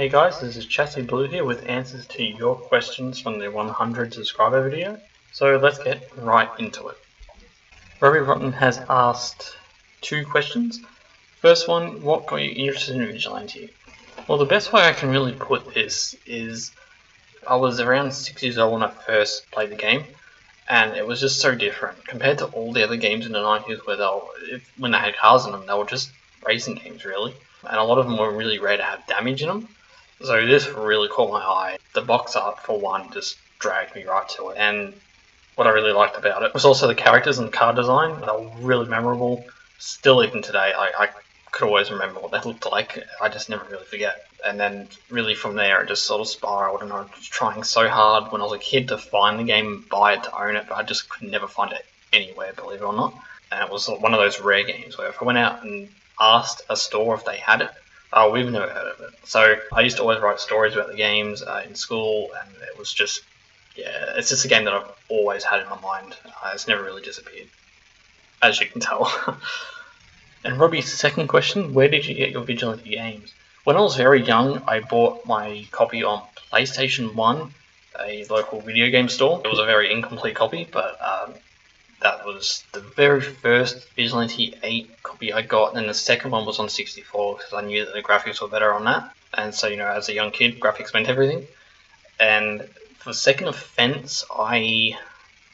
Hey guys, this is Chassey Blue here with answers to your questions from the 100 subscriber video. So let's get right into it. Robbie Rotten has asked two questions. First one, what got you interested in Vigilante? Well, the best way I can really put this is I was around 6 years old when I first played the game, and it was just so different compared to all the other games in the 90s when they had cars in them, they were just racing games really, and a lot of them were really rare to have damage in them. So this really caught my eye. The box art, for one, just dragged me right to it. And what I really liked about it was also the characters and the car design. They were really memorable. Still, even today, I could always remember what they looked like. I just never really forget. And then really from there, it just sort of spiraled. And I was trying so hard when I was a kid to find the game and buy it to own it, but I just could never find it anywhere, believe it or not. And it was one of those rare games where if I went out and asked a store if they had it, oh, we've never heard of it. So I used to always write stories about the games in school, and it was just, yeah, it's just a game that I've always had in my mind. It's never really disappeared, as you can tell. And Robbie's second question, where did you get your Vigilante games? When I was very young, I bought my copy on PlayStation 1, a local video game store. It was a very incomplete copy, but that was the very first Vigilante 8 copy I got, and the second one was on 64 because I knew that the graphics were better on that. And so, as a young kid, graphics meant everything. And for Second Offense, I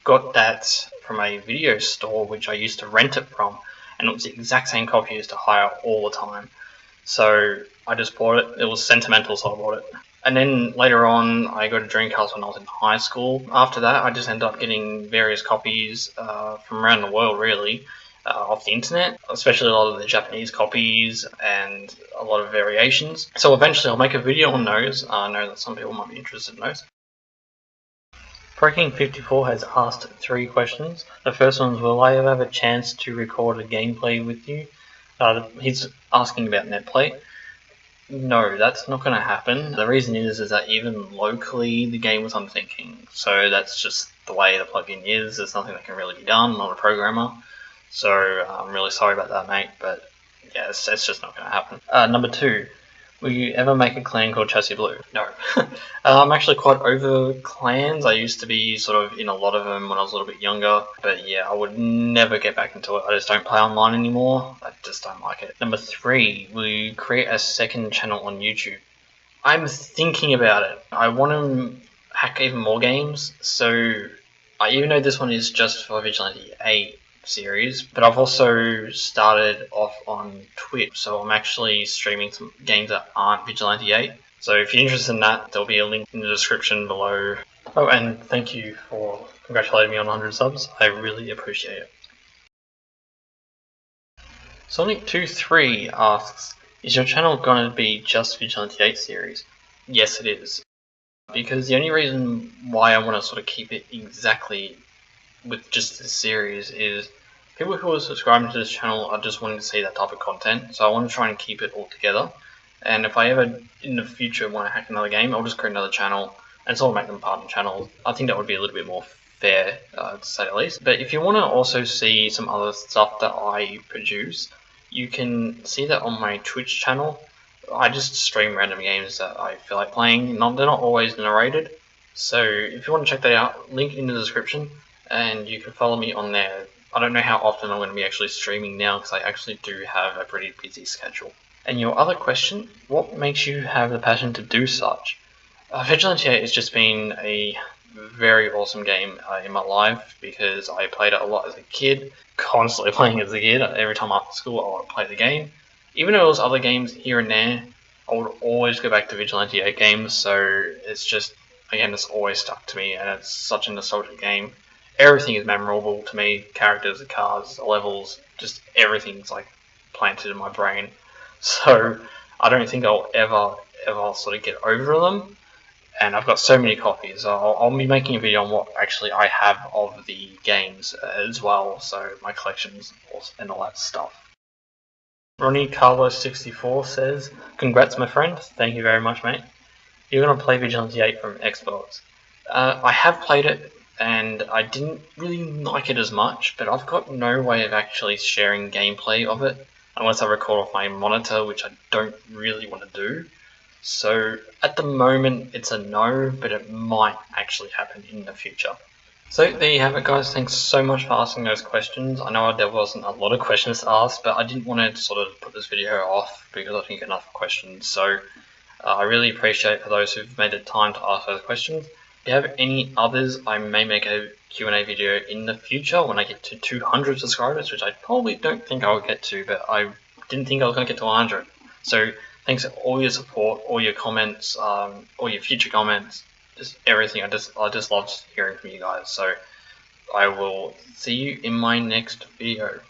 got that from a video store which I used to rent it from, and it was the exact same copy I used to hire all the time. So I just bought it. It was sentimental, so I bought it. And then later on, I got a Dreamcast when I was in high school. After that, I just ended up getting various copies from around the world, really, off the internet, especially a lot of the Japanese copies and a lot of variations. So eventually I'll make a video on those. I know that some people might be interested in those. ProKing54 has asked three questions. The first one is, will I ever have a chance to record a gameplay with you? He's asking about netplay. No, that's not going to happen. The reason is that even locally, the game was unthinking. So that's just the way the plugin is. There's nothing that can really be done. I'm not a programmer. So I'm really sorry about that, mate. But yeah, it's just not going to happen. Number two, will you ever make a clan called Chassey Blue? No. I'm actually quite over clans. I used to be sort of in a lot of them when I was a little bit younger. But yeah, I would never get back into it. I just don't play online anymore. I just don't like it. Number three, will you create a second channel on YouTube? I'm thinking about it. I want to hack even more games. So even though this one is just for Vigilante 8 series, but I've also started off on Twitch, so I'm actually streaming some games that aren't Vigilante 8. So if you're interested in that, there'll be a link in the description below. Oh, and thank you for congratulating me on 100 subs. I really appreciate it. Sonic23 asks, is your channel going to be just Vigilante 8 series? Yes, it is. Because the only reason why I want to sort of keep it exactly with just this series is people who are subscribing to this channel are just wanting to see that type of content, so I want to try and keep it all together. And if I ever in the future want to hack another game, I'll just create another channel and sort of make them partner channels. I think that would be a little bit more fair, to say the least. But if you want to also see some other stuff that I produce, you can see that on my Twitch channel. I just stream random games that I feel like playing. They're not always narrated, so if you want to check that out, link in the description. And you can follow me on there. I don't know how often I'm going to be actually streaming now because I actually do have a pretty busy schedule. And your other question, what makes you have the passion to do such? Vigilante 8 has just been a very awesome game in my life because I played it a lot as a kid, constantly playing as a kid. Every time after school I would play the game. Even though there was other games here and there, I would always go back to Vigilante 8 games, so it's just, again, it's always stuck to me and it's such a nostalgic game. Everything is memorable to me, characters, the cars, the levels, just everything's like planted in my brain. So I don't think I'll ever sort of get over them. And I've got so many copies. I'll be making a video on what actually I have of the games as well, so my collections and all that stuff. Ronnie Carlos 64 says, congrats my friend, thank you very much mate. You're going to play Vigilante 8 from Xbox. I have played it, and I didn't really like it as much, but I've got no way of actually sharing gameplay of it unless I record off my monitor, which I don't really want to do. So at the moment it's a no, but it might actually happen in the future. So there you have it, guys. Thanks so much for asking those questions. I know there wasn't a lot of questions to ask, but I didn't want to sort of put this video off because I didn't get enough questions. So I really appreciate for those who've made the time to ask those questions. If you have any others, I may make a Q&A video in the future when I get to 200 subscribers, which I probably don't think I'll get to, but I didn't think I was going to get to 100. So thanks for all your support, all your comments, all your future comments, just everything. I just love hearing from you guys. So I will see you in my next video.